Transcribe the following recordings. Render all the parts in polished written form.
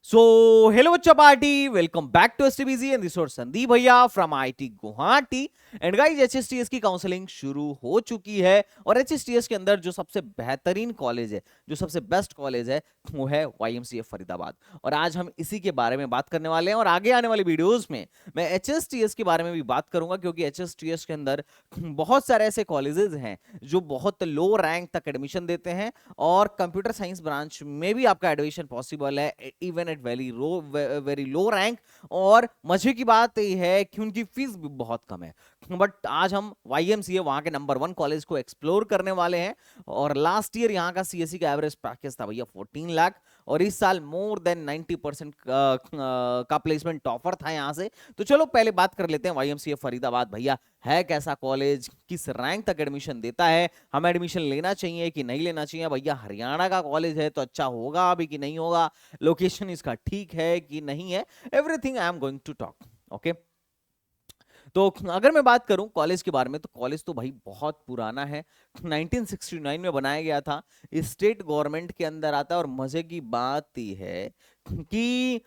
So, hello बच्चा party, welcome back to STBG and this is Sandeep भैया from IT Guwahati. And guys, HSTS की counselling शुरू हो चुकी है और एचएसटीएस के अंदर जो सबसे बेहतरीन कॉलेज है, जो सबसे बेस्ट कॉलेज है, वो है वाईएमसीए फरीदाबाद। और आज हम इसी के बारे में बात करने वाले हैं और आगे आने वाली वीडियोस में मैं एचएसटीएस के बारे में भी बात करूंगा, क्योंकि एचएसटीएस के अंदर बहुत सारे ऐसे कॉलेजेस हैं जो बहुत लो रैंक तक एडमिशन देते हैं और कंप्यूटर साइंस ब्रांच में भी आपका एडमिशन पॉसिबल है even at very low rank. और मजे की बात यह है कि उनकी फीस भी बहुत कम है। बट आज हम वाईएमसीए वहां के नंबर 1 कॉलेज को एक्सप्लोर करने वाले हैं। और लास्ट ईयर यहाँ का सीएससी का एवरेज पैकेज था भैया 14 लाख, और इस साल मोर देन 90% का प्लेसमेंट ऑफर था यहाँ से। तो चलो पहले बात कर लेते हैं वाईएमसीए फरीदाबाद भैया है कैसा कॉलेज, किस रैंक तक एडमिशन देता है, हमें एडमिशन लेना चाहिए कि नहीं लेना चाहिए। भैया हरियाणा का कॉलेज है तो अच्छा होगा अभी कि नहीं होगा, लोकेशन इसका ठीक है कि नहीं है, everything I am going to talk. Okay, तो अगर मैं बात करूं कॉलेज के बारे में, तो कॉलेज तो भाई बहुत पुराना है, 1969 में बनाया गया था, स्टेट गवर्नमेंट के अंदर आता है। और मजे की बात यह है कि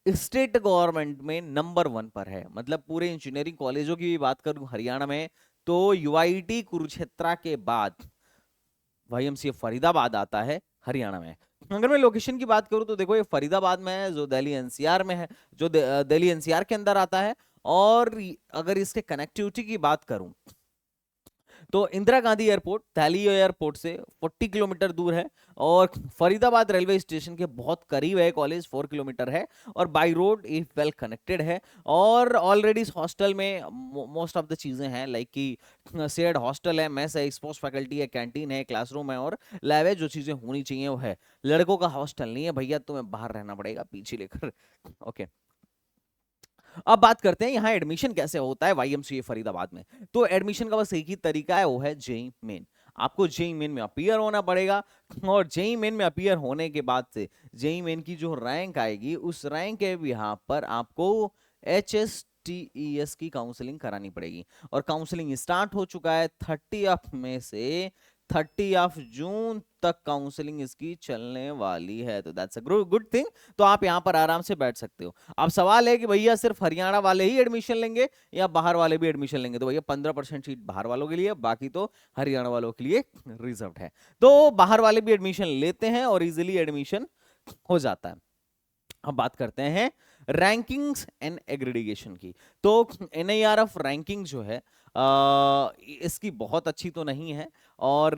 स्टेट गवर्नमेंट में नंबर 1 पर है। मतलब पूरे इंजीनियरिंग कॉलेजों की भी बात करूं हरियाणा में, तो यूआईटी कुरुक्षेत्र के बाद वाईएमसीए फरीदाबाद आता है हरियाणा में। अगर मैं लोकेशन की बात करूं तो देखो, ये फरीदाबाद में है जो दिल्ली एनसीआर में है, जो दिल्ली एनसीआर के अंदर आता है। और अगर इसके कनेक्टिविटी की बात करूं तो इंदिरा गांधी एयरपोर्ट दिल्ली एयरपोर्ट से 40 किलोमीटर दूर है, और फरीदाबाद रेलवे स्टेशन के बहुत करीब है कॉलेज, 4 किलोमीटर है, और बाय रोड ये वेल कनेक्टेड है। और ऑलरेडी इस हॉस्टल में मोस्ट ऑफ द चीजें हैं, लाइक कि शेयर्ड हॉस्टल है, मेस है, स्पोर्ट्स फैकल्टी है, कैंटीन है, क्लासरूम है और लैब है। जो चीजें होनी चाहिए वो है। लड़कों का हॉस्टल नहीं है भैया, तुम्हें बाहर रहना पड़ेगा पीछे लेकर। ओके, अब बात करते हैं यहाँ एडमिशन कैसे होता है वाईएमसीए फरीदाबाद में। तो एडमिशन का बस एक ही तरीका है, वो है जेई मेन। आपको जेई मेन में अपीयर होना पड़ेगा, और जेई मेन में अपीयर होने के बाद से जेई मेन की जो रैंक आएगी, उस रैंक के यहाँ पर आपको एचएसटीईएस की काउंसलिंग करानी पड़ेगी। और काउंसलिंग स्टार्ट हो चुका है 30 मई से 30 जून तक काउंसलिंग इसकी चलने वाली है। तो दैट्स अ गुड थिंग। तो आप यहां पर आराम से बैठ सकते हो। अब सवाल है कि भैया सिर्फ हरियाणा वाले ही एडमिशन लेंगे या बाहर वाले भी एडमिशन लेंगे। तो भैया 15% सीट बाहर वालों के लिए, बाकी तो हरियाणा वालों के लिए रिजर्व है। तो बाहर वाले भी एडमिशन लेते हैं और इजिली एडमिशन हो जाता है। अब बात करते हैं रैंकिंग्स एंड एग्रीडिएशन की। तो एनआईआरएफ रैंकिंग जो है इसकी बहुत अच्छी तो नहीं है, और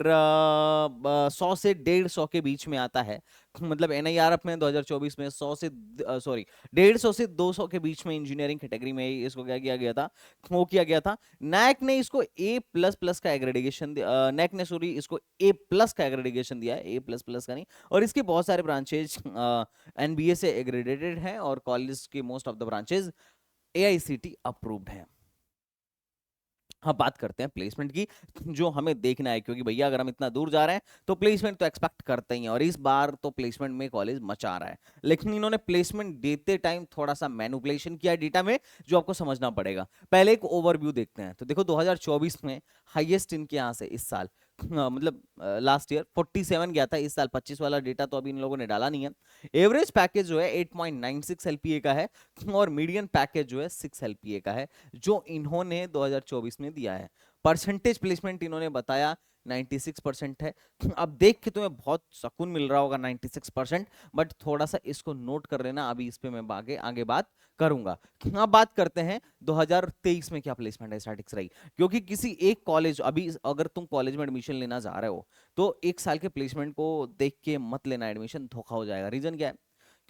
100 से 150 के बीच में आता है। मतलब एनआईआरएफ में 2024 में 100 से 150 से 200 के बीच में इंजीनियरिंग कैटेगरी में इसको क्या किया गया था, वो किया गया था। नैक ने इसको ए प्लस प्लस का एग्रेडिएशन, नैक ने सॉरी इसको ए प्लस का एग्रेडिएशन दिया है, ए प्लस प्लस का नहीं। और इसके बहुत सारे ब्रांचेज एनबीए से एग्रेडेटेड हैं, और कॉलेज के most of the branches AICT approved हैं। हम बात करते हैं प्लेसमेंट की, जो हमें देखना है, क्योंकि भैया अगर हम इतना दूर जा रहे हैं तो प्लेसमेंट तो एक्सपेक्ट करते ही हैं, और इस बार तो प्लेसमेंट में कॉलेज मचा रहा है। लेकिन इन्होंने प्लेसमेंट देते टाइम थोड़ा सा मैनिपुलेशन किया है डेटा में, जो आपको समझना पड़ेगा। पहले एक ओवरव्यू देखते हैं। तो देखो 2024 में हाईएस्ट इनके यहाँ से इस साल मतलब लास्ट ईयर 47 गया था, इस साल 25 वाला डेटा तो अभी इन लोगों ने डाला नहीं है। एवरेज पैकेज जो है 8.96 एलपीए का है, और मीडियन पैकेज जो है 6 एलपीए का है, जो इन्होंने 2024 में दिया है। परसेंटेज प्लेसमेंट इन्होंने बताया 96% है। अब देख के तुम्हें बहुत सुकून मिल रहा होगा 96%, बट थोड़ा सा इसको नोट कर लेना, अभी इस पे मैं आगे आगे बात करूंगा। अब बात करते हैं 2023 में क्या प्लेसमेंट है, स्टैटिक्स रही। क्योंकि किसी एक कॉलेज, अभी अगर तुम कॉलेज में एडमिशन लेना जा रहे हो तो एक साल के प्लेसमेंट को देख के मत लेना एडमिशन, धोखा हो जाएगा। रीजन क्या है?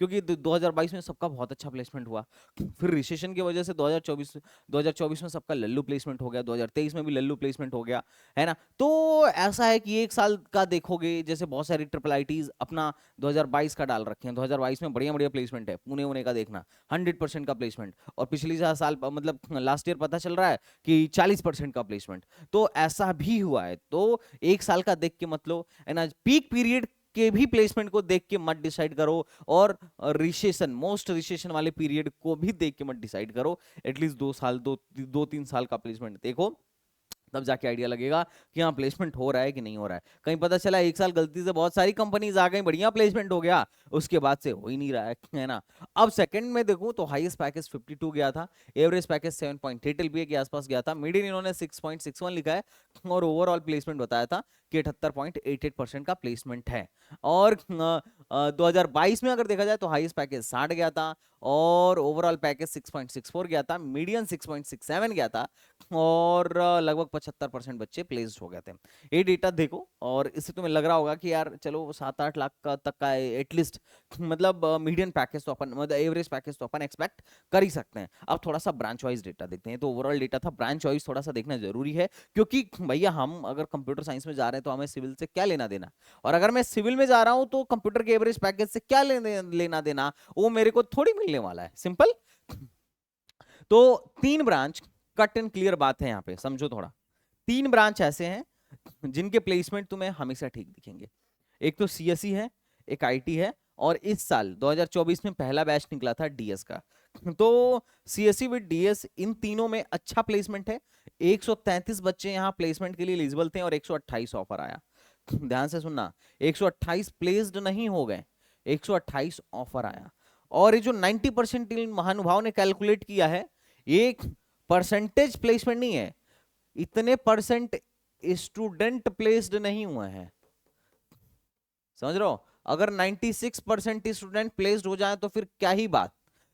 क्योंकि 2022 में सबका बहुत अच्छा प्लेसमेंट हुआ, फिर रिसेशन की वजह से 2024 में सबका लल्लू प्लेसमेंट हो गया, 2023 में भी लल्लू प्लेसमेंट हो गया, है ना। तो ऐसा है कि एक साल का देखोगे, जैसे बहुत सारी ट्रिपल आईटीज अपना 2022 का डाल रखे हैं, 2022 में बढ़िया बढ़िया प्लेसमेंट है, पुणे उन्हें का देखना 100% का प्लेसमेंट, और पिछली साल मतलब लास्ट ईयर पता चल रहा है कि 40% का प्लेसमेंट। तो ऐसा भी हुआ है। तो एक साल का देख के मतलब, है ना, पीक पीरियड के भी प्लेसमेंट को देख के मत डिसाइड करो, और रिसेशन, मोस्ट रिसेशन वाले पीरियड को भी देख के मत डिसाइड करो। एटलीस्ट 2 साल, 2-3 साल का प्लेसमेंट देखो। तब जाके आइडिया लगेगा कि हाँ प्लेसमेंट हो रहा है कि नहीं हो रहा है। कहीं पता चला एक साल गलती से बहुत सारी कंपनीज आ गई, बढ़िया प्लेसमेंट हो गया, उसके बाद से हो ही नहीं रहा है ना। अब सेकंड में देखूं तो हाईएस्ट पैकेज 52 गया था, एवरेज पैकेज 7.8 एलपीए के आसपास गया था, मीडियन इन्होंने 6.61 लिखा है, और ओवरऑल प्लेसमेंट बताया था कि 78.88% का प्लेसमेंट है। और 2022 में अगर देखा जाए तो हाईएस्ट पैकेज 60 गया था, और ओवरऑल पैकेज 6.64 गया था, मीडियन 6.67 गया था, और लगभग 75% बच्चे प्लेस्ड हो गए थे। ये डेटा देखो, और इससे तुम्हें लग रहा होगा कि यार चलो 7-8 लाख का तक का एटलीस्ट मतलब मीडियन पैकेज तो अपन, मतलब एवरेज पैकेज तो अपन एक्सपेक्ट कर ही सकते हैं। अब थोड़ा सा ब्रांच वाइज डेटा देखते हैं। तो ओवरऑल डेटा था, ब्रांच वाइज थोड़ा सा देखना जरूरी है, क्योंकि भैया हम अगर कंप्यूटर साइंस में जा रहे हैं तो हमें सिविल से क्या लेना देना, और अगर मैं सिविल में जा रहा हूं तो कंप्यूटर के एवरेज पैकेज से क्या लेना देना, वो मेरे को थोड़ी मिलने वाला है। सिंपल। तो 3 ब्रांच, कट एंड क्लियर बात है यहाँ पे, समझो थोड़ा। 3 ब्रांच ऐसे हैं जिनके प्लेसमेंट तुम्हें हमेशा ठीक दिखेंगे। एक तो सीएसई है, एक आईटी है, और इस साल 2024 में पहला बैच निकला था डीएस का। तो सीएसई विद डीएस, इन तीनों में अच्छा प्लेसमेंट है। 133 बच्चे यहाँ प्लेसमेंट के लिए एलिजिबल थे और 128 ऑफर आया। ध्यान से सुनना, 128 प्लेस्ड नहीं हो गए, 128 ऑफर आया। और ये जो 90% इन महानुभाव ने कैलकुलेट किया है, ये परसेंटेज प्लेसमेंट नहीं है, इतने परसेंट स्टूडेंट प्लेस्ड नहीं हुए हैं। समझ रहे हो? अगर 96% स्टूडेंट प्लेस्ड हो जाए तो फिर क्या ही बात,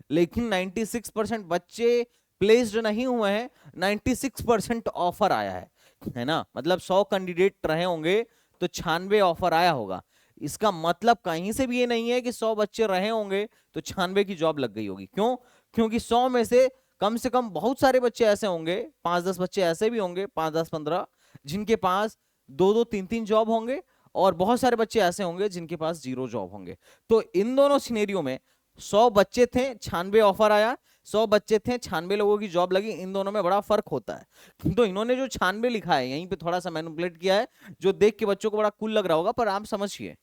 लेकिन 96% बच्चे प्लेस्ड नहीं हुए हैं, 96% ऑफर आया है ना। मतलब 100 कैंडिडेट रहे होंगे तो 96 ऑफर आया होगा। इसका मतलब कहीं से भी ये नहीं है कि 100 बच्चे रहे होंगे तो 96 की जॉब लग गई होगी। क्यों? क्योंकि 100 में से कम बहुत सारे बच्चे ऐसे होंगे, 5-10 बच्चे ऐसे भी होंगे, 5-10-15, जिनके पास 2-2 3-3 जॉब होंगे, और बहुत सारे बच्चे ऐसे होंगे जिनके पास 0 जॉब होंगे। तो इन दोनों सिनेरियो में 100 बच्चे थे, 96 ऑफर आया, 100 बच्चे थे, 96 लोगों की जॉब लगी, इन दोनों में बड़ा फर्क होता है। तो इन्होंने जो 96 लिखा है यहीं पे थोड़ा सा मैनिपुलेट किया है, जो देख के बच्चों को बड़ा कूल लग रहा होगा, पर आप समझिए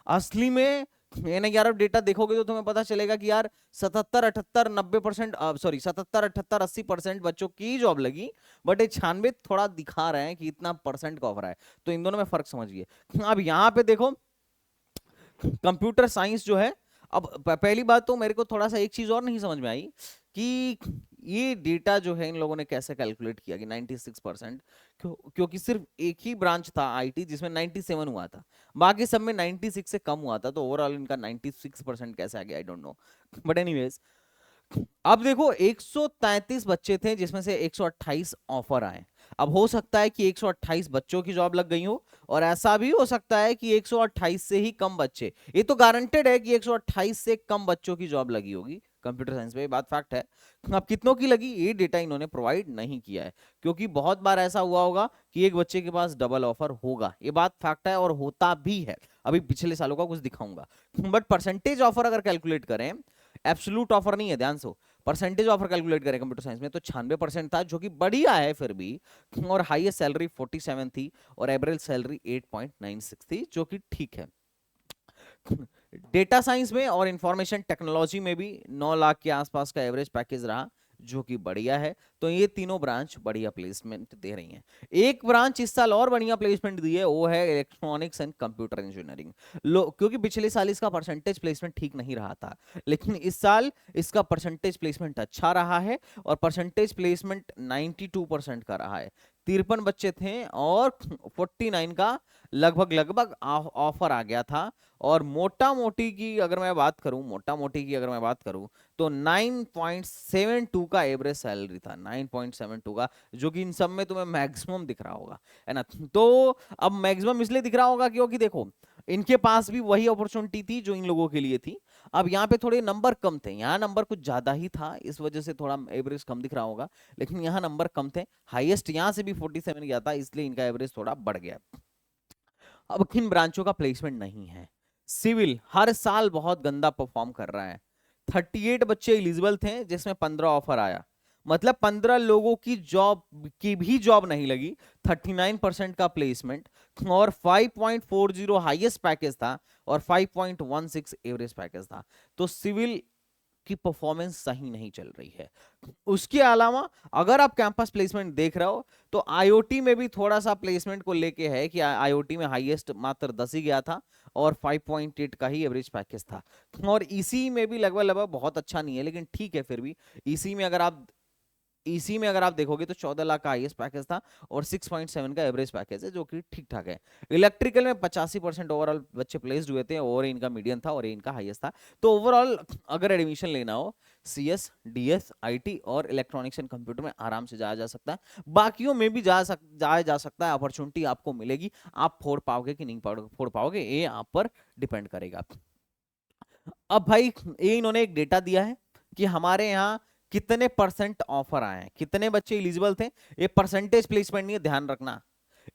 असली में यार डेटा देखोगे तो तुम्हें पता चलेगा कि यार 77-78-90%, सॉरी 77-78-80% बच्चों की जॉब लगी, बट ये 96 थोड़ा दिखा रहे हैं कि इतना परसेंट का ऑफर है। तो इन दोनों में फर्क समझिए। अब यहाँ पे देखो कंप्यूटर साइंस जो है, अब पहली बात तो मेरे को थोड़ा सा एक चीज और नहीं समझ में आई कि ये डेटा जो है इन लोगों ने कैसे कैलकुलेट किया कि 96%, क्योंकि सिर्फ एक ही ब्रांच था आईटी जिसमें 97 हुआ था, बाकी सब में 96 से कम हुआ था। तो ओवरऑल इनका 96% कैसे आ गया, I don't know, but anyways. अब देखो 133 बच्चे थे जिसमें से 128 ऑफर आए। अब हो सकता है कि 128 बच्चों की जॉब लग गई हो, और ऐसा भी हो सकता है कि 128 से ही कम बच्चे, ये तो गारंटेड है कि 128 से कम बच्चों की जॉब लगी होगी कंप्यूटर साइंस में, ये बात फैक्ट है। अब कितनों की लगी ये डेटा इन्होंने प्रोवाइड नहीं किया है, क्योंकि बहुत बार ऐसा हुआ होगा कि एक बच्चे के पास डबल ऑफर होगा, ये बात फैक्ट है और होता भी है। अभी पिछले सालों का कुछ दिखाऊंगा, बट परसेंटेज ऑफर अगर कैलकुलेट करें, एब्सोल्यूट ऑफर नहीं है, ध्यान से, परसेंटेज ऑफर कैलकुलेट करें कंप्यूटर साइंस में, तो 96% था, जो कि बढ़िया है फिर भी। और हाईएस्ट सैलरी 47 थी, और एवरेज सैलरी 8.96 थी, जो कि ठीक है। डेटा साइंस में और इंफॉर्मेशन टेक्नोलॉजी में भी 9 लाख के आसपास का एवरेज पैकेज रहा, जो कि बढ़िया है। तो ये तीनों ब्रांच बढ़िया प्लेसमेंट दे रही हैं। एक ब्रांच इस साल और बढ़िया प्लेसमेंट दी है, वो है इलेक्ट्रॉनिक्स एंड कंप्यूटर इंजीनियरिंग। क्योंकि पिछले साल इसका परसेंटेज प्लेसमेंट ठीक नहीं रहा था, लेकिन इस साल इसका परसेंटेज प्लेसमेंट अच्छा रहा है, और परसेंटेज प्लेसमेंट 92% का रहा है। 53 बच्चे थे और 49 का लगभग ऑफर आ गया था। और मोटा मोटी की अगर मैं बात करूं तो 9.72 का एवरेज सैलरी था, 9.72 का, जो कि इन सब में तुम्हें मैक्सिमम दिख रहा होगा, है ना। तो अब मैक्सिमम इसलिए दिख रहा होगा क्योंकि देखो इनके पास भी वही अपॉर्चुनिटी थी जो इन लोगों के लिए थी। अब यहाँ पे थोड़े नंबर कम थे, यहाँ नंबर कुछ ज्यादा ही था, इस वजह से थोड़ा एवरेज कम दिख रहा होगा, लेकिन यहाँ नंबर कम थे। हाईएस्ट यहाँ से भी 47 गया था, इसलिए इनका एवरेज थोड़ा बढ़ गया। अब किन ब्रांचों का प्लेसमेंट नहीं है? सिविल हर साल बहुत गंदा परफॉर्म कर रहा है। 38 बच्चे एलिजिबल थे जिसमें 15 ऑफर आया, मतलब 15 लोगों की भी जॉब नहीं लगी, 39% का प्लेसमेंट, और 5.40 हाईएस्ट पैकेज था, और 5.16 एवरेज पैकेज था। तो सिविल की परफॉर्मेंस सही नहीं चल रही है। उसके अलावा अगर आप कैंपस प्लेसमेंट देख रहे हो तो आईओटी में भी थोड़ा सा प्लेसमेंट को लेके है कि आईओटी में हाईएस्ट मात्र 10 ही गया था और 5.8 का ही एवरेज पैकेज था। और ईसी में भी लगभग लगभग बहुत अच्छा नहीं है, लेकिन ठीक है फिर भी। ईसी में अगर आप देखोगे तो 14 लाख का हाईएस्ट पैकेज था और 6.7 का एवरेज पैकेज है, जो कि ठीक ठाक है। इलेक्ट्रिकल में 85% ओवरऑल बच्चे प्लेस्ड हुए थे और इनका मीडियम था और इनका हाईएस्ट था। तो ओवरऑल अगर एडमिशन लेना हो सीएस, डीएस, आईटी और इलेक्ट्रॉनिक्स एंड कंप्यूटर में आराम से जाया जा सकता है। बाकियों में भी जाया जा सकता है, अपॉर्चुनिटी आपको मिलेगी। आप फोड़ पाओगे कि नहीं फोड़ पाओगे ये आप पर डिपेंड करेगा। अब भाई ये इन्होंने एक डेटा दिया है कि हमारे यहाँ कितने परसेंट ऑफर आए हैं, कितने बच्चे एलिजिबल थे। ये परसेंटेज प्लेसमेंट नहीं है, ध्यान रखना।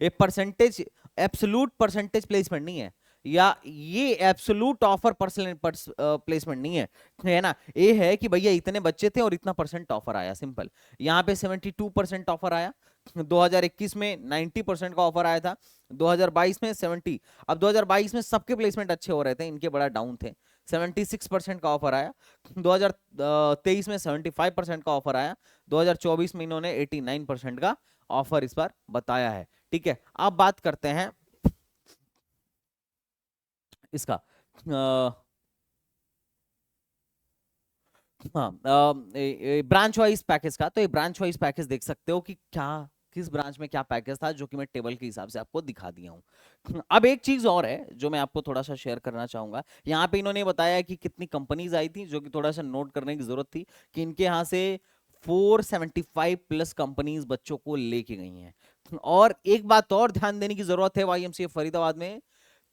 ये परसेंटेज एब्सोल्यूट परसेंटेज प्लेसमेंट नहीं है, या ये एब्सोल्यूट ऑफर प्लेसमेंट नहीं है, है ना। ये है कि भैया इतने बच्चे थे और इतना परसेंट ऑफर आया, सिंपल। यहाँ पे 72% ऑफर आया। 2021 में 90% का ऑफर आया था, 2022 में 70। अब 2022 में सबके प्लेसमेंट अच्छे हो रहे थे, इनके बड़ा डाउन थे। 76% का ऑफर आया। 2023 में 75% का ऑफर आया। 2024 में इन्होंने 89% का ऑफर इस बार बताया है। ठीक है, अब बात करते हैं इसका ब्रांच वाइज पैकेज का। तो ये ब्रांच वाइज पैकेज देख सकते हो कि क्या किस ब्रांच में क्या पैकेज था, जो कि मैं टेबल के हिसाब से आपको दिखा दिया हूं। अब एक चीज और है जो मैं आपको थोड़ा सा शेयर करना चाहूंगा। यहाँ पे इन्होंने बताया कि कितनी कंपनीज आई थी, जो कि थोड़ा सा नोट करने की जरूरत थी कि इनके यहाँ से 475 प्लस कंपनीज बच्चों को लेके गई हैं। और एक बात और ध्यान देने की जरूरत है वाईएमसीए फरीदाबाद में,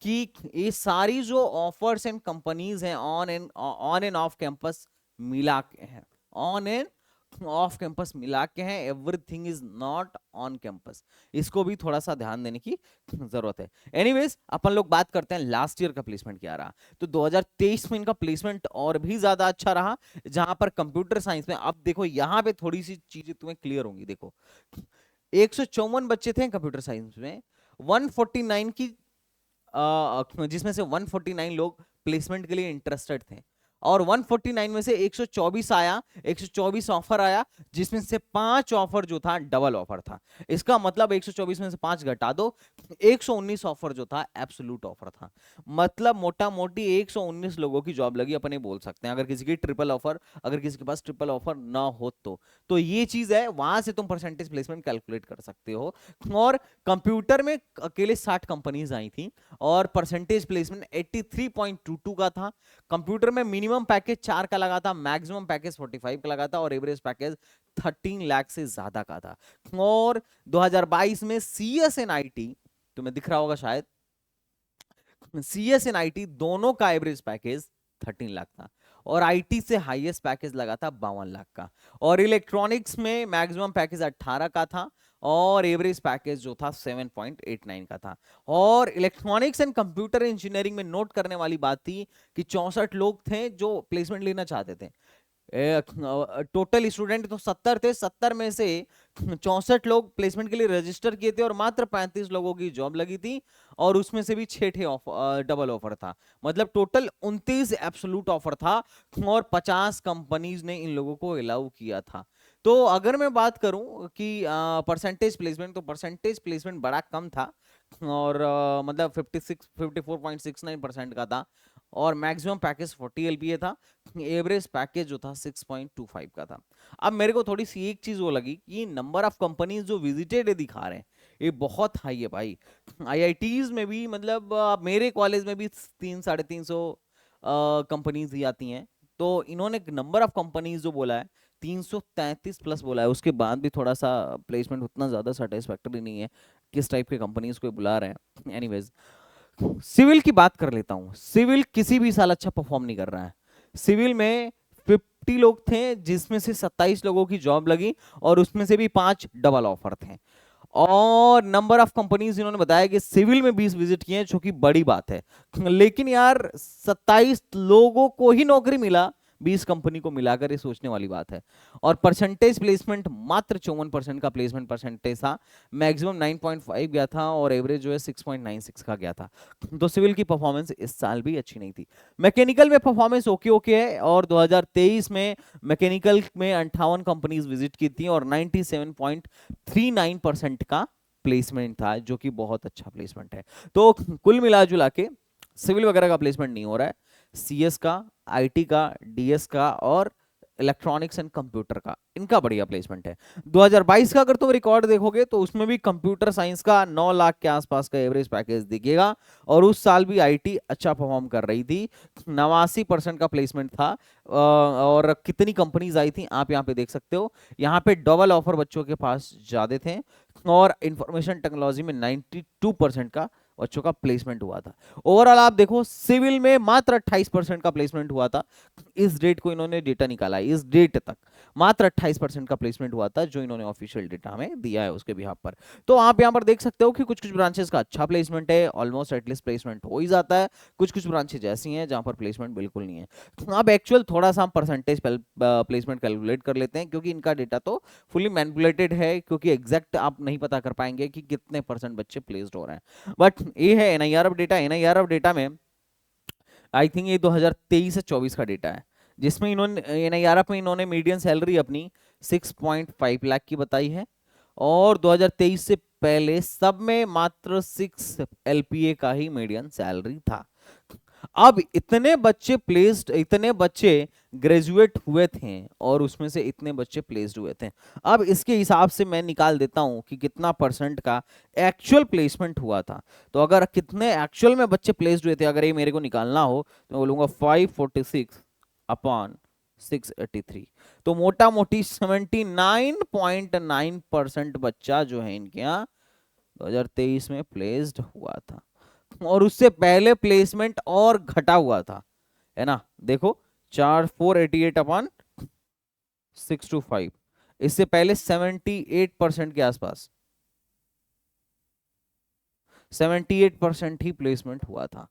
कि ये सारी जो ऑफर्स एंड कंपनीज हैं ऑन एंड ऑफ कैंपस मिला के हैं, ऑन एंड ऑफ कैंपस मिला के हैं। Everything is not on campus, इसको भी थोड़ा सा ध्यान देने की जरूरत है। एनीवेज, अपन लोग बात करते हैं लास्ट ईयर का प्लेसमेंट क्या रहा। तो 2023 में इनका प्लेसमेंट और भी ज्यादा अच्छा रहा, जहां पर कंप्यूटर साइंस में, अब देखो यहां पे थोड़ी सी चीजें तुम्हें क्लियर होंगी। देखो 154 बच्चे थे कंप्यूटर साइंस में, 149 की जिसमें से 149 लोग प्लेसमेंट के लिए इंटरेस्टेड थे, और 149 में से 124 आया, 124 ऑफर आया, जिसमें से 5 ऑफर जो था डबल ऑफर था। इसका मतलब 124 में से 5 घटा दो, 119 ऑफर जो था एब्सोल्यूट ऑफर था। मतलब मोटा मोटी 119 लोगों की जॉब लगी, अपने बोल सकते हैं। अगर किसी की ट्रिपल ऑफर, अगर किसी के पास ट्रिपल ऑफर ना हो तो ये चीज है, वहां से तुम परसेंटेज प्लेसमेंट कैलकुलेट कर सकते हो। और कंप्यूटर में अकेले 60 कंपनीज आई थी और परसेंटेज प्लेसमेंट 83.22 का था। कंप्यूटर में मिनिमम पैकेज 4 का लगा था, मैक्सिमम पैकेज 45 का लगा था, और एवरेज पैकेज 13 लाख से ज्यादा का था। और 2022 में सीएस एंड आईटी, तुम्हें दिख रहा होगा शायद, सीएस एंड आईटी दोनों का एवरेज पैकेज 13 लाख था, और आईटी से हाईएस्ट पैकेज लगा था 52 लाख का। और इलेक्ट्रॉनिक्स में मैक्सिमम पैकेज 18 का था और एवरेज पैकेज जो था 7.89 का था। और इलेक्ट्रॉनिक्स एंड कंप्यूटर इंजीनियरिंग में नोट करने वाली बात थी कि 64 लोग थे जो प्लेसमेंट लेना चाहते थे। टोटल स्टूडेंट तो 70 थे, 70 में से 64 लोग प्लेसमेंट के लिए रजिस्टर किए थे और मात्र 35 लोगों की जॉब लगी थी, और उसमें से भी 6 डबल ऑफर था। मतलब टोटल 29 एब्सोल्यूट ऑफर था और 50 कंपनीज ने इन लोगों को अलाउ किया था। तो अगर मैं बात करूं कि परसेंटेज प्लेसमेंट, तो परसेंटेज प्लेसमेंट बड़ा कम था, और मतलब 54.69% का था, और मैक्सिमम पैकेज 40 एलपीए था, एवरेज पैकेज जो था 6.25 का था। अब मेरे को थोड़ी सी एक चीज वो लगी कि नंबर ऑफ कंपनीज जो विजिटेड दिखा रहे हैं ये बहुत हाई है भाई। आईआईटीज में भी, मतलब मेरे कॉलेज में भी 300-350 कंपनीज ही आती हैं। तो इन्होंने नंबर ऑफ कंपनीज जो बोला है 333 प्लस बोला है, उसके बाद भी थोड़ा सा प्लेसमेंट उतना ज्यादा सेटिस्फैक्टरी नहीं है, किस टाइप के कंपनीज को बुला रहे हैं। एनीवेज, सिविल की बात कर लेता हूं। सिविल किसी भी साल अच्छा परफॉर्म नहीं कर रहा है। सिविल में 50 लोग थे, जिसमें से 27 लोगों की जॉब लगी, और उसमें से भी 5 डबल ऑफर थे। और नंबर ऑफ कंपनीज इन्होंने बताया कि सिविल में 20 विजिट किए हैं, जो कि बड़ी बात है। लेकिन यार 27 लोगों को ही नौकरी मिला, 20 कंपनी को मिलाकर, ये सोचने वाली बात है। और परसेंटेज प्लेसमेंट मात्र 54% का प्लेसमेंट परसेंटेज था। मैक्सिमम 9.5 गया था और एवरेज जो है 6.96 का गया था। तो सिविल की परफॉर्मेंस इस साल भी अच्छी नहीं थी। मैकेनिकल में परफॉर्मेंस ओके ओके है, और 2023 में मैकेनिकल में 58 कंपनीज विजिट की थी और 97.39% का प्लेसमेंट था, जो कि बहुत अच्छा प्लेसमेंट है। तो कुल मिला जुला के सिविल वगैरह का प्लेसमेंट नहीं हो रहा है, सीएस का, आईटी का, डीएस का और इलेक्ट्रॉनिक्स एंड कंप्यूटर का, इनका बढ़िया प्लेसमेंट है। 2022 का अगर तुम रिकॉर्ड देखोगे तो उसमें भी कंप्यूटर साइंस का 9 लाख के आसपास का एवरेज पैकेज दिखेगा, और उस साल भी आईटी अच्छा परफॉर्म कर रही थी, 89% का प्लेसमेंट था। और कितनी कंपनीज आई थी आप यहाँ पे देख सकते हो, यहाँ पे डबल ऑफर बच्चों के पास ज्यादा थे, और इंफॉर्मेशन टेक्नोलॉजी में 92% का बच्चों का प्लेसमेंट हुआ था। ओवरऑल आप देखो सिविल में मात्र 28% का प्लेसमेंट हुआ था। इस डेट को इन्होंने डेटा निकाला है, इस डेट तक मात्र 28% का प्लेसमेंट हुआ था, जो इन्होंने ऑफिशियल डेटा हमें दिया है उसके बिहाफ पर। तो आप यहां पर देख सकते हो कि कुछ कुछ ब्रांचेस का अच्छा प्लेसमेंट है, ऑलमोस्ट एटलीस्ट प्लेसमेंट हो ही जाता है। कुछ कुछ ब्रांचेज ऐसी हैं जहां पर प्लेसमेंट बिल्कुल नहीं है। अब एक्चुअल थोड़ा सा हम परसेंटेज प्लेसमेंट कैलकुलेट कर लेते हैं, क्योंकि इनका डेटा तो फुली मैनिपुलेटेड है, क्योंकि एग्जैक्ट आप नहीं पता कर पाएंगे कि कितने परसेंट बच्चे प्लेस्ड हो रहे हैं। बट ये है एनआईआरएफ डेटा। एनआईआरएफ डेटा में आई थिंक ये 2023 से 24 का डेटा है, जिसमें इन्होंने एनआईआरएफ में इन्होंने मीडियन सैलरी अपनी 6.5 लाख की बताई है, और 2023 से पहले सब में मात्र 6 एलपीए का ही मीडियन सैलरी था। अब इतने बच्चे प्लेस्ड, इतने बच्चे ग्रेजुएट हुए थे और उसमें से इतने बच्चे प्लेस्ड हुए थे। अब इसके हिसाब से मैं निकाल देता हूं कि कितना परसेंट का एक्चुअल प्लेसमेंट हुआ था। तो अगर कितने एक्चुअल में बच्चे प्लेस्ड हुए थे, अगर ये मेरे को निकालना हो तो मैं बोलूंगा 546 अपॉन 683। तो मोटा मोटी 79.9% बच्चा जो है इनके यहाँ 2023 में प्लेस्ड हुआ था, और उससे पहले प्लेसमेंट और घटा हुआ था, है ना। देखो 4,488 अपॉन 625, इससे पहले 78% के आसपास 78% ही प्लेसमेंट हुआ था।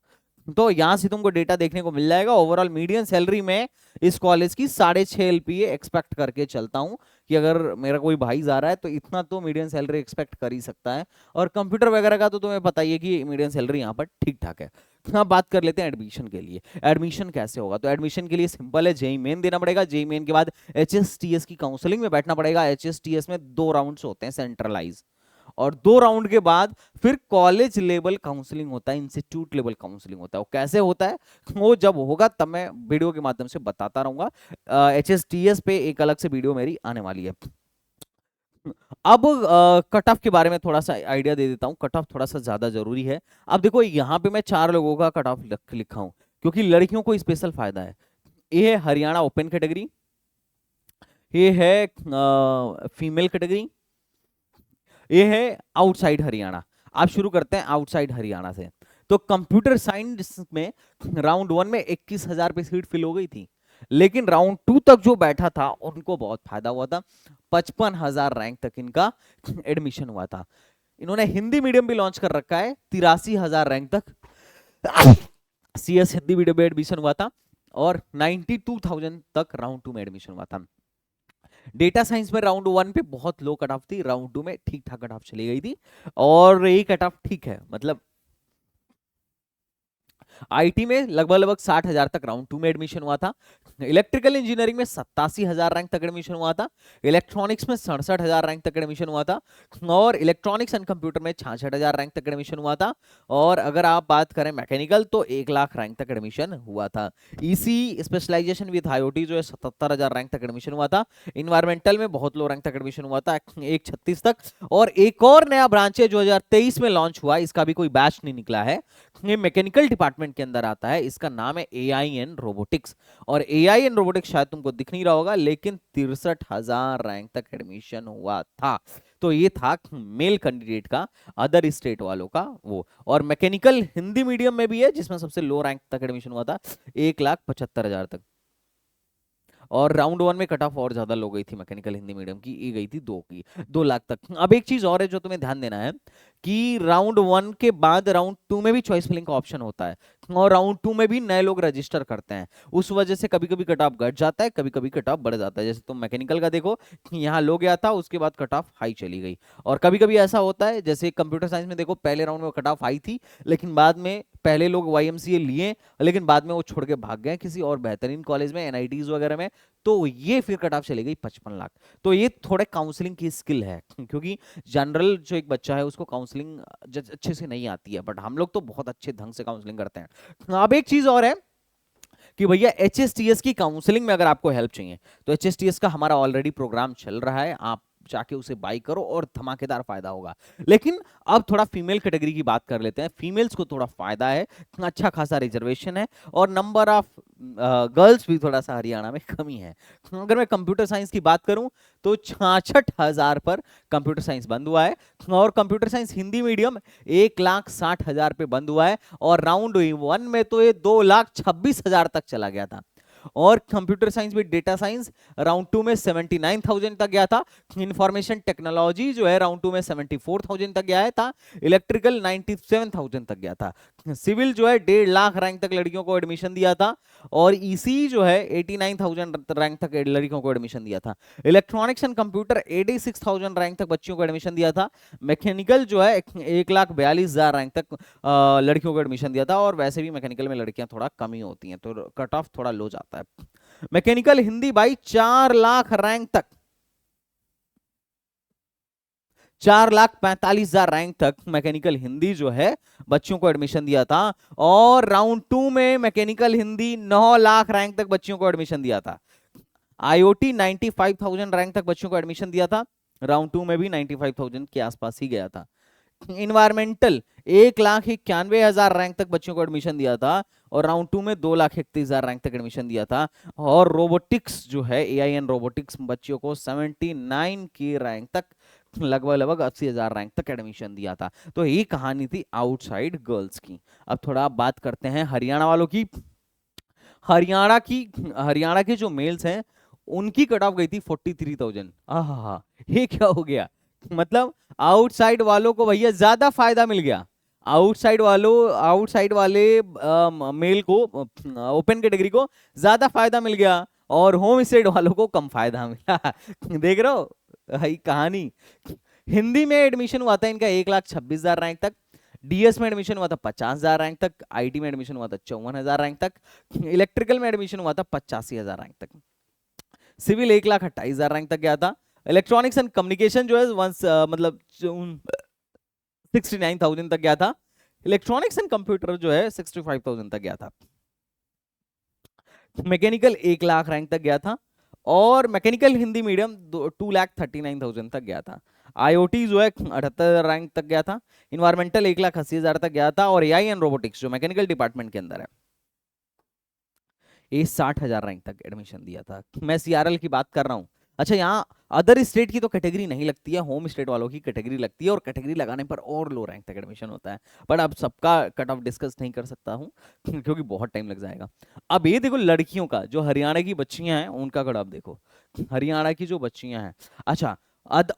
तो यहां से तुमको डेटा देखने को मिल जाएगा। ओवरऑल मीडियन सैलरी में इस कॉलेज की 6.5 एलपीए एक्सपेक्ट करके चलता हूं, कि अगर मेरा कोई भाई जा रहा है तो इतना तो मीडियन सैलरी एक्सपेक्ट कर ही सकता है। और कंप्यूटर वगैरह का तो तुम्हें पता ही है कि मीडियन सैलरी यहाँ पर ठीक ठाक है। अब बात कर लेते हैं एडमिशन के लिए। एडमिशन कैसे होगा? तो एडमिशन के लिए सिंपल है, जेई मेन देना पड़ेगा। जेई मेन के बाद एचएसटीएस की काउंसलिंग में बैठना पड़ेगा। एचएसटीएस में 2 राउंड्स होते हैं सेंट्रलाइज, और 2 राउंड के बाद फिर कॉलेज लेवल काउंसलिंग होता है, इंस्टीट्यूट लेवल काउंसलिंग होता है। वो कैसे होता है वो जब होगा तब मैं वीडियो के माध्यम से बताता रहूंगा। एचएसटीएस पे एक अलग से वीडियो मेरी आने वाली है। अब कट ऑफ के बारे में थोड़ा सा आइडिया दे देता हूं। कट ऑफ थोड़ा सा ज्यादा जरूरी है। अब देखो यहाँ पे मैं 4 लोगों का कट ऑफ लिखा हूं, क्योंकि लड़कियों को स्पेशल फायदा है। ये है हरियाणा ओपन कैटेगरी, ये है फीमेल कैटेगरी, ये है आउटसाइड हरियाणा। आप शुरू करते हैं आउटसाइड हरियाणा से। तो कंप्यूटर साइंस में राउंड 1 में 21,000 पे सीट फिल हो गई थी, लेकिन राउंड 2 तक जो बैठा था उनको बहुत फायदा हुआ था। 55,000 रैंक तक इनका एडमिशन हुआ था। इन्होंने हिंदी मीडियम भी लॉन्च कर रखा है, 83,000 रैंक तक सीएस हिंदी मीडियम में एडमिशन हुआ था, और 92,000 तक राउंड 2 में एडमिशन हुआ था। डेटा साइंस में राउंड 1 पे बहुत लो कट ऑफ थी, राउंड 2 में ठीक ठाक कट ऑफ चली गई थी, और ये कट ऑफ ठीक है। मतलब आईटी में लगभग लगभग 60,000 तक राउंड 2 में एडमिशन हुआ था। इलेक्ट्रिकल इंजीनियरिंग में 87,000 रैंक तक एडमिशन हुआ था। इलेक्ट्रॉनिक्स में 67,000 रैंक तक एडमिशन हुआ था, और इलेक्ट्रॉनिक्स एंड कंप्यूटर में 66,000 रैंक तक एडमिशन हुआ था। और अगर आप बात करें मैकेनिकल तो 1 लाख रैंक तक एडमिशन हुआ था। ईसी स्पेशलाइजेशन विद आईओटी जो है 77,000 रैंक तक एडमिशन हुआ था। इन्वायरमेंटल में बहुत लो रैंक तक एडमिशन हुआ था, 136 तक। और एक और नया ब्रांच है जो 2023 में लॉन्च हुआ, इसका भी कोई बैच नहीं निकला है, ये मैकेनिकल डिपार्टमेंट के अंदर आता है। इसका नाम है एआई एंड रोबोटिक्स, और एआई एंड रोबोटिक्स शायद तुमको दिख नहीं रहा होगा, लेकिन 63,000 रैंक तक एडमिशन हुआ था। तो ये था मेल कैंडिडेट का, अदर स्टेट वालों का वो। और मैकेनिकल हिंदी मीडियम में भी है, जिसमें सबसे लो रैंक तक एडमिशन हुआ था, 1,75,000 तक। और राउंड 1 में कट ऑफ और ज्यादा लो गई थी मैकेनिकल हिंदी मीडियम की, ये गई थी 2 की, 2 लाख तक। अब एक चीज और है जो तुम्हें ध्यान देना है कि राउंड 1 के बाद राउंड 2 में भी चॉइस फिलिंग का ऑप्शन होता है, और राउंड 2 में भी नए लोग रजिस्टर करते हैं। उस वजह से कभी कभी कट ऑफ घट जाता है, कभी कभी कट ऑफ बढ़ जाता है। जैसे तुम मैकेनिकल का देखो, यहाँ लो गया था, उसके बाद कट ऑफ हाई चली गई। और कभी कभी ऐसा होता है, जैसे कंप्यूटर साइंस में देखो, पहले राउंड में कट ऑफ हाई थी, लेकिन बाद में पहले लोग वाईएमसीए लिए, लेकिन बाद में वो छोड़ के भाग गए किसी और बेहतरीन कॉलेज में, एनआईटीज वगैरह में, तो ये फिर कट ऑफ चली गई 55 लाख। तो ये थोड़े काउंसलिंग की स्किल है, क्योंकि जनरल जो एक बच्चा है उसको काउंसलिंग अच्छे से नहीं आती है, बट हम लोग तो बहुत अच्छे ढंग से काउंसलिंग करते हैं। अब एक चीज और है कि भैया एचएसटीएस की काउंसलिंग में अगर आपको हेल्प चाहिए तो एचएसटीएस का हमारा ऑलरेडी प्रोग्राम चल रहा है, आप जाके उसे बाई करो और धमाकेदार फायदा होगा। लेकिन अब थोड़ा फीमेल कैटेगरी की बात कर लेते हैं। फीमेल्स को थोड़ा फायदा है, अच्छा खासा रिजर्वेशन है, और नंबर ऑफ गर्ल्स भी थोड़ा सा हरियाणा में कमी है। अगर मैं कंप्यूटर साइंस की बात करूं तो 66,000 पर कंप्यूटर साइंस बंद हुआ है, और कंप्यूटर साइंस हिंदी मीडियम 1,60,000 पे बंद हुआ है, और राउंड 1 में तो ये 2,26,000 तक चला गया था। और computer science with data science round 2 में 79,000 तक गया था। इंफॉर्मेशन टेक्नोलॉजी जो है राउंड 2 में 74,000 तक गया था। इलेक्ट्रिकल 97,000 तक गया था। सिविल जो है 1.5 लाख रैंक तक लड़कियों को एडमिशन दिया था, और ईसी जो है 89,000 रैंक तक लड़कियों को एडमिशन दिया था। इलेक्ट्रॉनिक्स एंड कंप्यूटर 86,000 रैंक तक बच्चियों को एडमिशन दिया था। मैकेनिकल जो है 1,42,000 रैंक तक लड़कियों को एडमिशन दिया था, और वैसे भी मैकेनिकल में लड़कियां थोड़ा कम ही होती हैं, तो कट ऑफ थोड़ा लो जाता है। मैकेनिकल हिंदी भाई 4 लाख रैंक तक, 4,45,000 रैंक तक मैकेनिकल हिंदी जो है बच्चों को एडमिशन दिया था। और राउंड 2 में मैकेनिकल हिंदी 9 लाख रैंक तक बच्चियों को एडमिशन दिया था। आईओटी 95,000 रैंक तक बच्चों को एडमिशन दिया था, राउंड 2 में भी 95,000 के आसपास ही गया था। इन्वायरमेंटल 1,91,000 रैंक तक बच्चों को एडमिशन दिया था, और राउंड 2 में 2,31,000 रैंक तक एडमिशन दिया था। और रोबोटिक्स जो है एआई एंड रोबोटिक्स बच्चियों को 79 की रैंक तक, लगभग लगभग 80,000 रैंक तक एडमिशन दिया था। तो ये कहानी थी आउटसाइड गर्ल्स की। अब थोड़ा बात करते हैं हरियाणा वालों की। हरियाणा की हरियाणा के जो मेल्स हैं उनकी कट ऑफ गई थी 43,000। आहा, ये क्या हो गया, मतलब आउटसाइड वालों को भैया ज्यादा फायदा मिल गया। आउटसाइड वाले मेल को, ओपन कैटेगरी को ज्यादा फायदा मिल गया, और होम स्टेट वालों को कम फायदा मिला। देख रहे हो भाई कहानी। हिंदी में एडमिशन हुआ था इनका 1,26,000 रैंक तक, डीएस में एडमिशन हुआ था 50,000 रैंक तक, आईटी में एडमिशन हुआ था 54,000 रैंक तक, इलेक्ट्रिकल में एडमिशन हुआ था 85,000 रैंक तक, सिविल 1,28,000 रैंक तक गया था। इलेक्ट्रॉनिक्स एंड कम्युनिकेशन जो है वंस मतलब 69,000 तक गया था। इलेक्ट्रॉनिक्स एंड कंप्यूटर जो है 65,000 तक गया था। मैकेनिकल 1 लाख रैंक तक गया था, और मैकेनिकल हिंदी मीडियम 2,39,000 तक गया था। आईओटी जो है 78 रैंक तक गया था। इन्वायरमेंटल 1,80,000 तक गया था, और एआई एंड रोबोटिक्स जो मैकेनिकल डिपार्टमेंट के अंदर है ये 60,000 रैंक तक एडमिशन दिया था। मैं सीआरएल की बात कर रहा हूँ। अच्छा, यहाँ अदर स्टेट की तो कैटेगरी नहीं लगती है, होम स्टेट वालों की कैटेगरी लगती है, और कैटेगरी लगाने पर और लो रैंक तक एडमिशन होता है। पर अब सबका कट ऑफ डिस्कस नहीं कर सकता हूँ क्योंकि बहुत टाइम लग जाएगा। अब ये देखो लड़कियों का, जो हरियाणा की बच्चियां हैं उनका कट ऑफ देखो। हरियाणा की जो बच्चियां हैं, अच्छा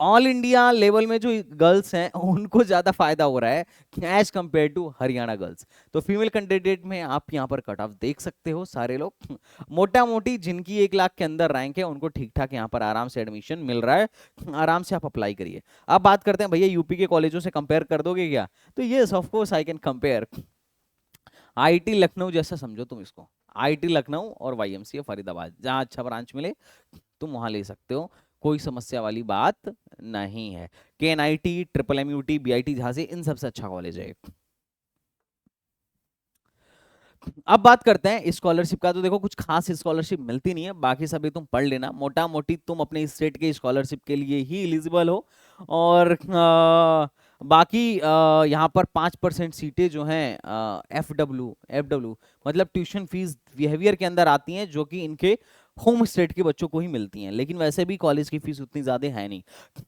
ऑल इंडिया लेवल में जो गर्ल्स हैं उनको ज्यादा फायदा हो रहा है as compare to Haryana girls. तो फीमेल कैंडिडेट में आप यहाँ पर कट ऑफ देख सकते हो सारे लोग। मोटा मोटी जिनकी 1 लाख के अंदर रैंक है उनको ठीक ठाक यहाँ पर आराम से एडमिशन मिल रहा है, आराम से आप अप्लाई करिए। अब बात करते हैं भैया यूपी के कॉलेजों से कंपेयर कर दोगे क्या, तो ये of course I can compare. IT Lucknow जैसा समझो तुम इसको, आईटी लखनऊ और वाईएमसीए फरीदाबाद, जहां अच्छा ब्रांच मिले तुम वहां ले सकते हो, कोई समस्या वाली बात नहीं है। केएनआईटी, ट्रिपल एमयूटी, बीआईटी झांसी, इन सबसे अच्छा कॉलेज है। अब बात करते हैं स्कॉलरशिप का। तो देखो कुछ खास स्कॉलरशिप मिलती नहीं है, बाकी सभी तुम पढ़ लेना, मोटा मोटी तुम अपने स्टेट के स्कॉलरशिप के लिए ही एलिजिबल हो। और बाकी यहाँ पर 5% सीटें जो हैं एफ डब्ल्यू मतलब ट्यूशन फीस बिहेवियर के अंदर आती हैं, जो कि इनके होम स्टेट के बच्चों को ही मिलती हैं। लेकिन वैसे भी कॉलेज की फीस उतनी ज्यादा है नहीं।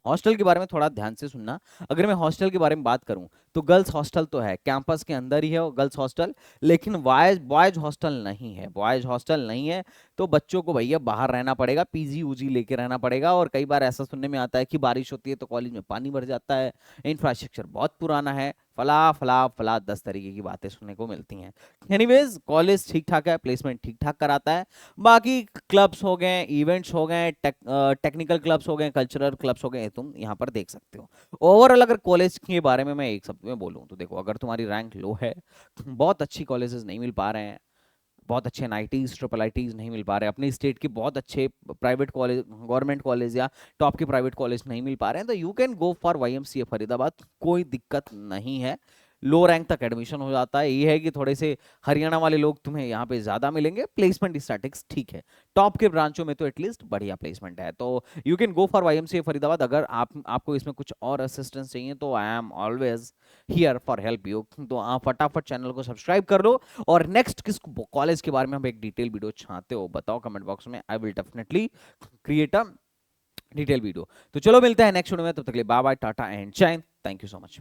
हॉस्टल के बारे में थोड़ा ध्यान से सुनना। अगर मैं हॉस्टल के बारे में बात करूं तो गर्ल्स हॉस्टल तो है, कैंपस के अंदर ही है वो गर्ल्स हॉस्टल, लेकिन बॉयज बॉयज हॉस्टल नहीं है, बॉयज हॉस्टल नहीं है। तो बच्चों को भैया बाहर रहना पड़ेगा, पीजी उजी लेके रहना पड़ेगा। और कई बार ऐसा सुनने में आता है कि बारिश होती है तो कॉलेज में पानी भर जाता है, इंफ्रास्ट्रक्चर बहुत पुराना है, फला फला फला 10 तरीके की बातें सुनने को मिलती हैं। एनीवेज कॉलेज ठीक ठाक है, प्लेसमेंट ठीक ठाक कराता है। बाकी क्लब्स हो गए, इवेंट्स हो गए, टेक्निकल क्लब्स हो गए, कल्चरल क्लब्स हो गए, तुम यहाँ पर देख सकते हो। ओवरऑल अगर कॉलेज के बारे में मैं एक शब्द में बोलूँ तो देखो, अगर तुम्हारी रैंक लो है, बहुत अच्छी कॉलेजेस नहीं मिल पा रहे हैं, बहुत अच्छे एनआईटीज ट्रिपल आईटीज नहीं मिल पा रहे, अपने स्टेट के बहुत अच्छे प्राइवेट कॉलेज, गवर्नमेंट कॉलेज या टॉप के प्राइवेट कॉलेज नहीं मिल पा रहे हैं, तो you can go for YMCA Faridabad, कोई दिक्कत नहीं है। लो रैंक तक एडमिशन हो जाता है। ये है कि थोड़े से हरियाणा वाले लोग तुम्हें यहाँ पे ज्यादा मिलेंगे, प्लेसमेंट स्टैटिक्स ठीक है, टॉप के ब्रांचों में तो एटलीस्ट बढ़िया प्लेसमेंट है। तो you can go for YMCA Faridabad. अगर आपको इसमें कुछ और असिस्टेंस चाहिए तो I am always here for help you. तो आप फटाफट चैनल को सब्सक्राइब कर लो, और नेक्स्ट किस कॉलेज के बारे में हम एक डिटेल वीडियो चाहते हो बताओ कमेंट बॉक्स में, I will definitely create a detail video. तो चलो मिलते हैं नेक्स्ट वीडियो में, तब तक के लिए बाय बाय, टाटा एंड जय Hind, thank you so much.